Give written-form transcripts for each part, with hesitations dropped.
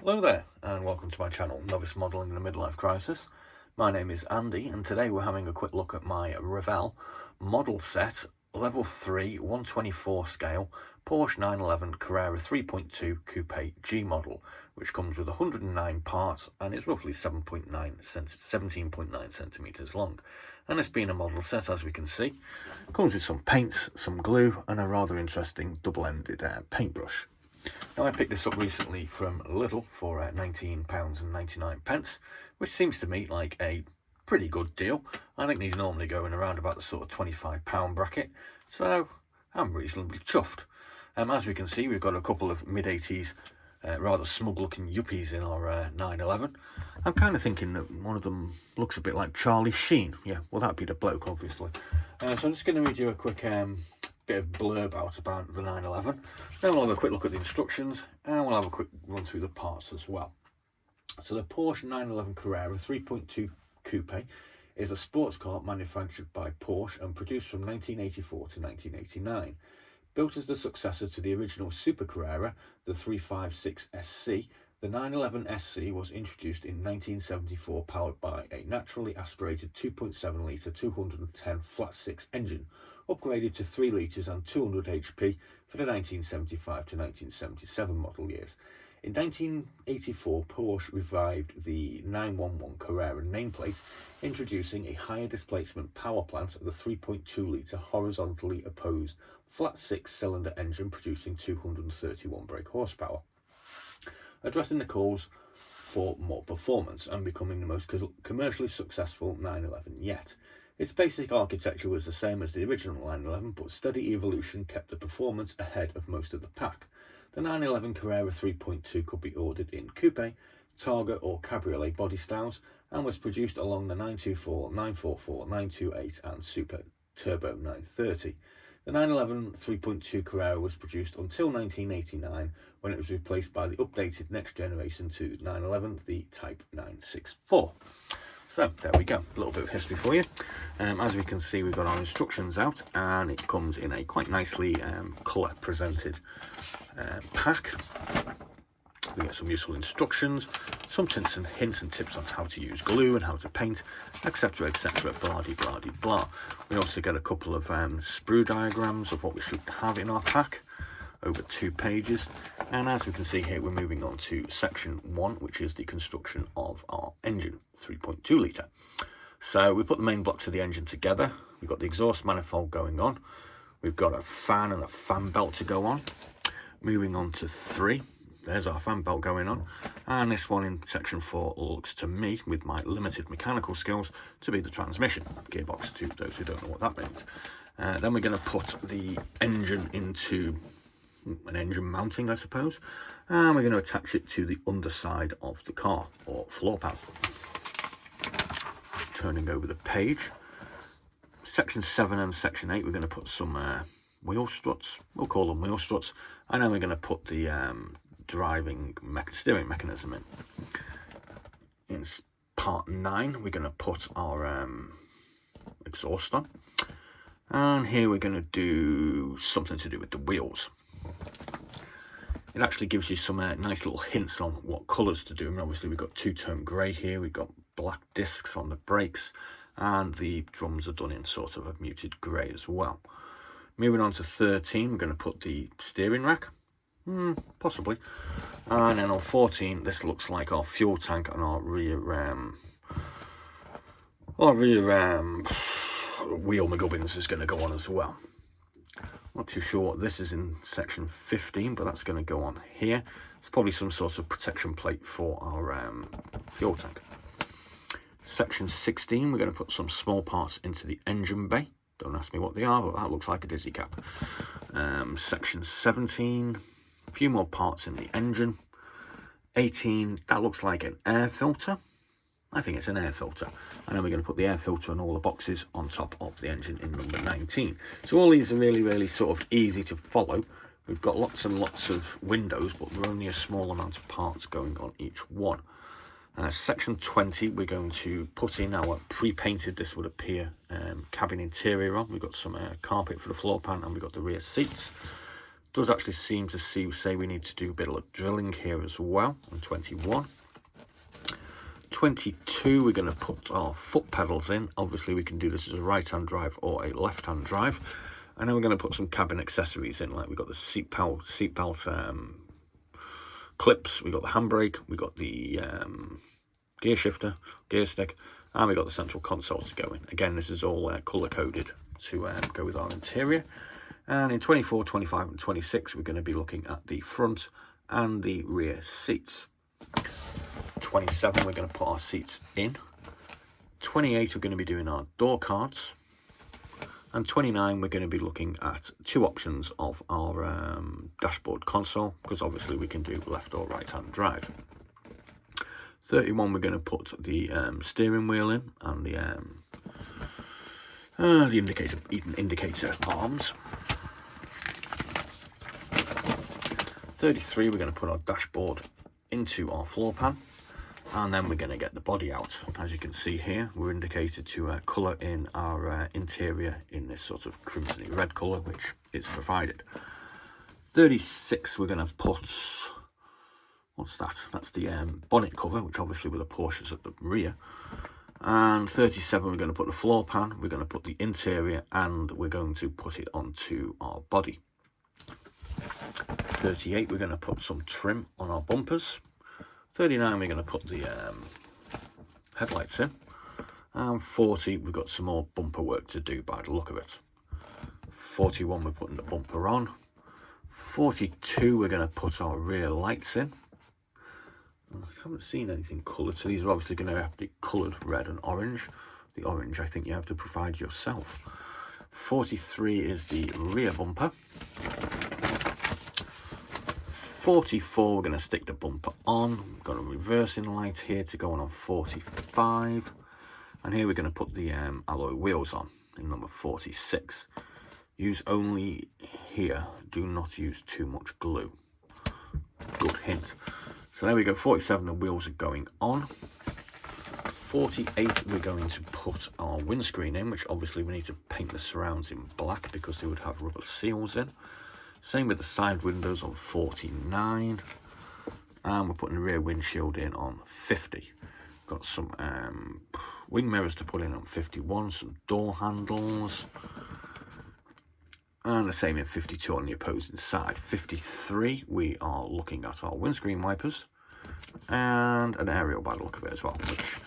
Hello there and welcome to my channel, Novice Modelling in a Midlife Crisis. My name is Andy and today we're having a quick look at my Revell model set, level 3, 1/24 scale, Porsche 911 Carrera 3.2 Coupe G model, which comes with 109 parts and is roughly 17.9 centimetres long. And it's been a model set, as we can see. Comes with some paints, some glue and a rather interesting double-ended paintbrush. Now, I picked this up recently from Lidl for £19.99, which seems to me like a pretty good deal. I think these normally go in around about the sort of £25 bracket, so I'm reasonably chuffed. As we can see, we've got a couple of mid-80s rather smug-looking yuppies in our 911. I'm kind of thinking that one of them looks a bit like Charlie Sheen. Yeah, well, that'd be the bloke, obviously. So I'm just going to read you a quick bit of blurb out about the 911. Then we'll have a quick look at the instructions and we'll have a quick run through the parts as well. So the Porsche 911 Carrera 3.2 Coupe is a sports car manufactured by Porsche and produced from 1984 to 1989. Built as the successor to the original Super Carrera, the 356 SC, the 911 SC was introduced in 1974, powered by a naturally aspirated 2.7 litre 210 flat-six engine, upgraded to 3 litres and 200 HP for the 1975 to 1977 model years. In 1984, Porsche revived the 911 Carrera nameplate, introducing a higher displacement power plant of the 3.2 litre horizontally opposed flat 6-cylinder engine producing 231 brake horsepower, addressing the calls for more performance and becoming the most commercially successful 911 yet. Its basic architecture was the same as the original 911, but steady evolution kept the performance ahead of most of the pack. The 911 Carrera 3.2 could be ordered in coupe, targa or cabriolet body styles and was produced along the 924, 944, 928 and Super Turbo 930. The 911 3.2 Carrera was produced until 1989, when it was replaced by the updated next generation to 911, the Type 964. So there we go, a little bit of history for you. As we can see, we've got our instructions out and it comes in a quite nicely colour presented pack. We get some useful instructions, some hints and tips on how to use glue and how to paint, etc, etc, blah-de-blah-de-blah. We also get a couple of sprue diagrams of what we should have in our pack, over 2 pages. And as we can see here, we're moving on to section 1, which is the construction of our engine, 3.2 litre. So we put the main blocks of the engine together. We've got the exhaust manifold going on. We've got a fan and a fan belt to go on. Moving on to 3. There's our fan belt going on, and this one in section 4 looks to me, with my limited mechanical skills, to be the transmission gearbox, to those who don't know what that means. Then we're going to put the engine into an engine mounting, I suppose, and we're going to attach it to the underside of the car, or floor pan. Turning over the page, section 7 and section 8, we're going to put some wheel struts, we'll call them wheel struts, and then we're going to put the steering mechanism in. In part 9, we're going to put our exhaust on, and here we're going to do something to do with the wheels. It actually gives you some nice little hints on what colours to do. And obviously we've got two-tone grey here, we've got black discs on the brakes, and the drums are done in sort of a muted grey as well. Moving on to 13, we're going to put the steering rack. Possibly. And then on 14, this looks like our fuel tank and our rear wheel McGubbins is going to go on as well. Not too sure what this is in section 15, but that's going to go on here. It's probably some sort of protection plate for our fuel tank. Section 16, we're going to put some small parts into the engine bay. Don't ask me what they are, but that looks like a dizzy cap. Section 17, a few more parts in the engine. 18, that looks like an air filter. I think it's an air filter. And then we're going to put the air filter and all the boxes on top of the engine in number 19. So all these are really sort of easy to follow. We've got lots and lots of windows, but we're only a small amount of parts going on each one. Section 20, we're going to put in our pre-painted, this would appear, cabin interior on. We've got some carpet for the floor pan, and we've got the rear seats. does actually seem to say we need to do a bit of drilling here as well on 21. 22, we're going to put our foot pedals in. Obviously, we can do this as a right-hand drive or a left-hand drive. And then we're going to put some cabin accessories in, like we've got the seatbelt clips, we've got the handbrake, we've got the gear shifter, gear stick, and we've got the central console to go in. Again, this is all colour-coded to go with our interior. And in 24, 25 and 26, we're going to be looking at the front and the rear seats. 27, we're going to put our seats in. 28, we're going to be doing our door cards. And 29, we're going to be looking at two options of our dashboard console, because obviously we can do left or right hand drive. 31, we're going to put the steering wheel in and the indicator arms. 33, we're going to put our dashboard into our floor pan, and then we're going to get the body out. As you can see here, we're indicated to colour in our interior in this sort of crimsony red colour, which is provided. 36, we're going to put, what's that? That's the bonnet cover, which obviously with the Porsches at the rear. And 37, we're going to put the floor pan, we're going to put the interior, and we're going to put it onto our body. 38, we're going to put some trim on our bumpers. 39, we're going to put the headlights in. And 40, we've got some more bumper work to do by the look of it. 41, we're putting the bumper on. 42, we're going to put our rear lights in. I haven't seen anything coloured, so these are obviously going to have to be coloured red and orange. The orange, I think you have to provide yourself. 43 is the rear bumper. 44, we're going to stick the bumper on. We've got a reversing light here to go on 45. And here we're going to put the alloy wheels on in number 46. Use only here. Do not use too much glue. Good hint. So there we go, 47, the wheels are going on. 48, we're going to put our windscreen in, which obviously we need to paint the surrounds in black because they would have rubber seals in. Same with the side windows on 49. And we're putting the rear windshield in on 50. Got some wing mirrors to put in on 51, some door handles. And the same in 52 on the opposing side. 53, we are looking at our windscreen wipers and an aerial by the look of it as well, which,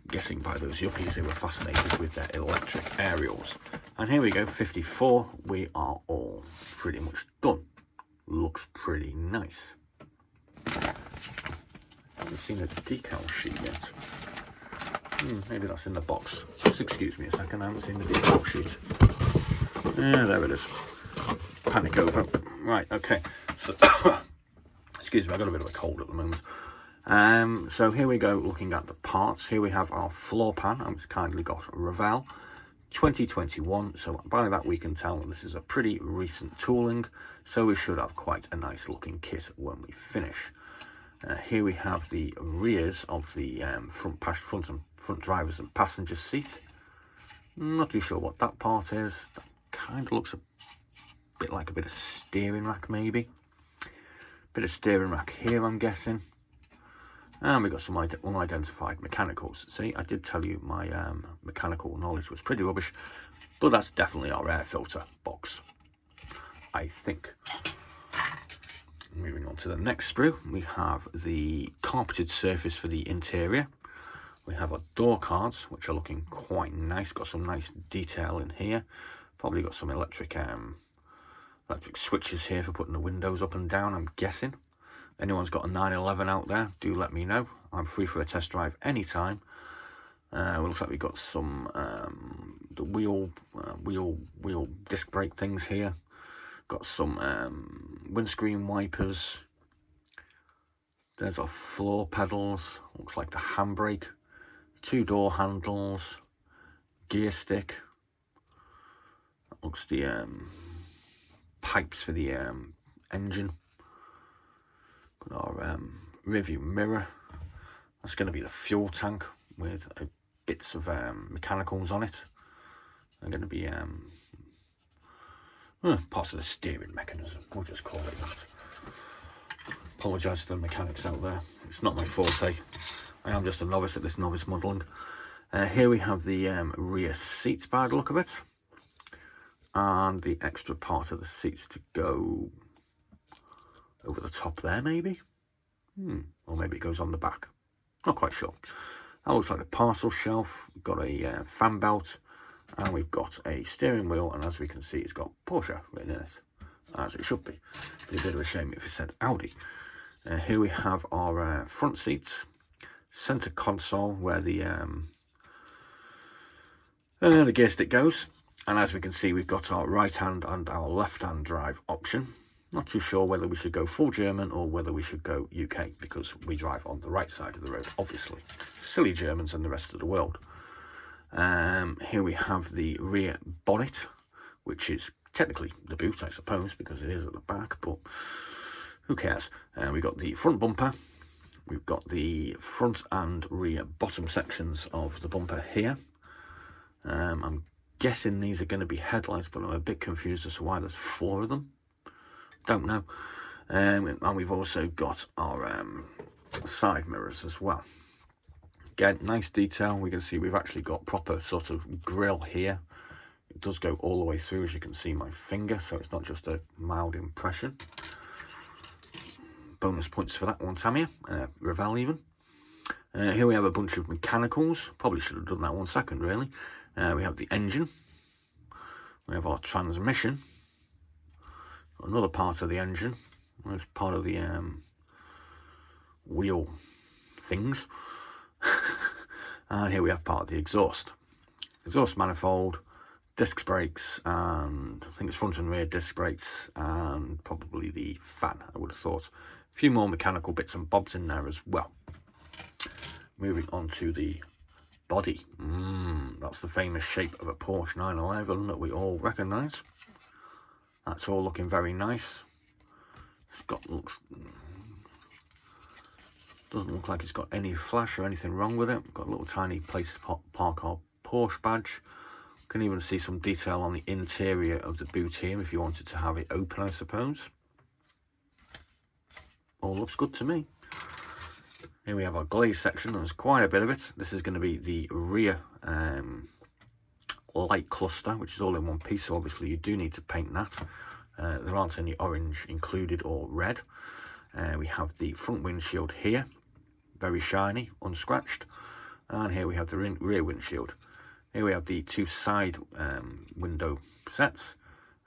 guessing by those yuppies, they were fascinated with their electric aerials. And here we go, 54, we are all pretty much done. Looks pretty nice. Haven't seen a decal sheet yet. Maybe that's in the box. Just excuse me a second, I haven't seen the decal sheet. Yeah, there it is. Panic over. Right, okay. So, excuse me, I've got a bit of a cold at the moment. So here we go, looking at the parts. Here we have our floor pan, and it's kindly got Revell 2021. So by that we can tell this is a pretty recent tooling. So we should have quite a nice looking kit when we finish. Here we have the rears of the front drivers and passenger seat. Not too sure what that part is. That kind of looks a bit like a bit of steering rack, maybe. Bit of steering rack here, I'm guessing. And we've got some unidentified mechanicals. See, I did tell you my mechanical knowledge was pretty rubbish, but that's definitely our air filter box, I think. Moving on to the next sprue, we have the carpeted surface for the interior. We have our door cards, which are looking quite nice. Got some nice detail in here. Probably got some electric switches here for putting the windows up and down, I'm guessing. Anyone's got a 911 out there, do let me know. I'm free for a test drive anytime. Looks like we've got some the wheel disc brake things here. Got some windscreen wipers. There's our floor pedals. Looks like the handbrake. 2 door handles. Gear stick. That looks the pipes for the engine. Got our rearview mirror. That's going to be the fuel tank with bits of mechanicals on it. They're going to be parts of the steering mechanism, we'll just call it that. Apologise to the mechanics out there, it's not my forte. I am just a novice at this novice modelling. Here we have the rear seats by the look of it, and the extra part of the seats to go over the top there, maybe, or maybe it goes on the back, not quite sure. That looks like a parcel shelf. We've got a fan belt, and we've got a steering wheel, and as we can see, it's got Porsche written in it, as it should be. It'd be a bit of a shame if it said Audi. Here we have our front seats, centre console where the gear stick goes, and as we can see, we've got our right hand and our left hand drive option. Not too sure whether we should go full German or whether we should go UK, because we drive on the right side of the road, obviously. Silly Germans and the rest of the world. Here we have the rear bonnet, which is technically the boot, I suppose, because it is at the back, but who cares? We've got the front bumper. We've got the front and rear bottom sections of the bumper here. I'm guessing these are going to be headlights, but I'm a bit confused as to why there's 4 of them. Don't know. And we've also got our side mirrors as well. Again, nice detail. We can see we've actually got proper sort of grille here. It does go all the way through, as you can see my finger, so it's not just a mild impression. Bonus points for that one, Tamia. Revell even. Here we have a bunch of mechanicals. Probably should have done that one second, really. We have the engine. We have our transmission. Another part of the engine. It's part of the wheel things. And here we have part of the exhaust. Exhaust manifold, disc brakes, and I think it's front and rear disc brakes, and probably the fan, I would have thought. A few more mechanical bits and bobs in there as well. Moving on to the body. That's the famous shape of a Porsche 911 that we all recognise. That's all looking very nice. Doesn't look like it's got any flash or anything wrong with it. Got a little tiny place to park our Porsche badge. Can even see some detail on the interior of the boot here if you wanted to have it open, I suppose. All looks good to me. Here we have our glaze section. There's quite a bit of it. This is going to be the rear light cluster, which is all in one piece, so obviously you do need to paint that. There aren't any orange included or red. We have the front windshield here, very shiny, unscratched, and here we have the rear windshield. Here we have the 2 side window sets,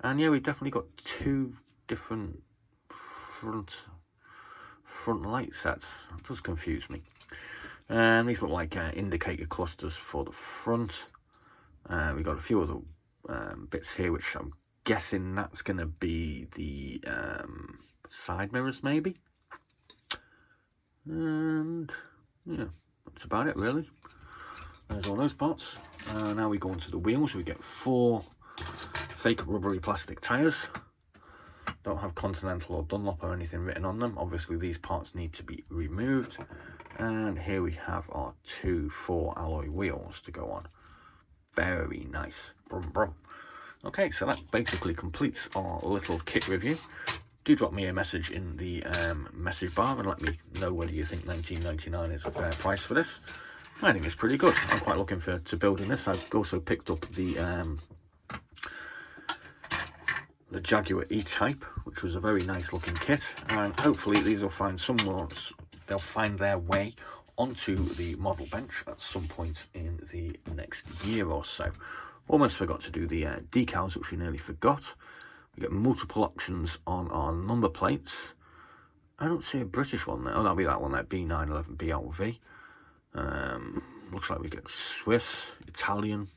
and yeah, we've definitely got 2 different front light sets. It does confuse me. And these look like indicator clusters for the front. We've got a few other bits here, which I'm guessing that's going to be the side mirrors, maybe. And yeah, that's about it, really. There's all those parts. Now we go onto the wheels. We get 4 fake rubbery plastic tyres. Don't have Continental or Dunlop or anything written on them. Obviously, these parts need to be removed. And here we have our 2 4 alloy wheels to go on. Very nice. Brum, brum. Okay, so that basically completes our little kit review. Do drop me a message in the message bar and let me know whether you think $19.99 is a fair price for this. I think it's pretty good. I'm quite looking forward to building this. I've also picked up the Jaguar E-Type, which was a very nice looking kit, and hopefully these will find they'll find their way onto the model bench at some point in the next year or so. Almost forgot to do the decals, which we nearly forgot. We get multiple options on our number plates. I don't see a British one there. Oh, that'll be that one there, B911BLV. Looks like we get Swiss, Italian,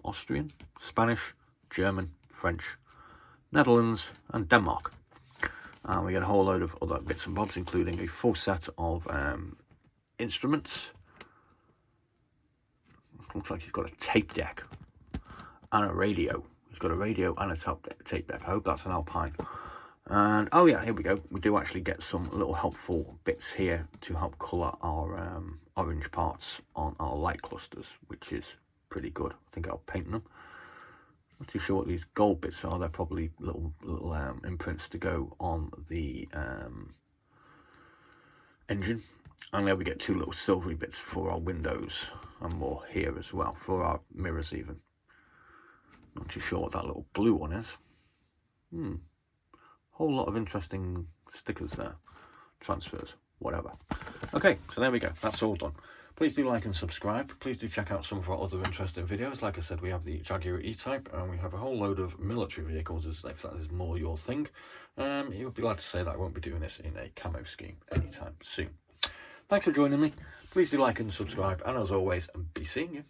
Austrian, Spanish, German, French, Netherlands, and Denmark. And we get a whole load of other bits and bobs, including a full set of instruments. Looks like he's got a tape deck and a radio. He's got a radio and a tape deck. I hope that's an Alpine. And oh yeah, here we go. We do actually get some little helpful bits here to help colour our orange parts on our light clusters, which is pretty good. I think I'll paint them. Not too sure what these gold bits are. They're probably little imprints to go on the engine. And there we get two little silvery bits for our windows, and more here as well, for our mirrors even. Not too sure what that little blue one is. Whole lot of interesting stickers there. Transfers, whatever. Okay, so there we go. That's all done. Please do like and subscribe. Please do check out some of our other interesting videos. Like I said, we have the Jaguar E-Type, and we have a whole load of military vehicles, if that is more your thing. You would be glad to say that I won't be doing this in a camo scheme anytime soon. Thanks for joining me. Please do like and subscribe, and as always, be seeing you.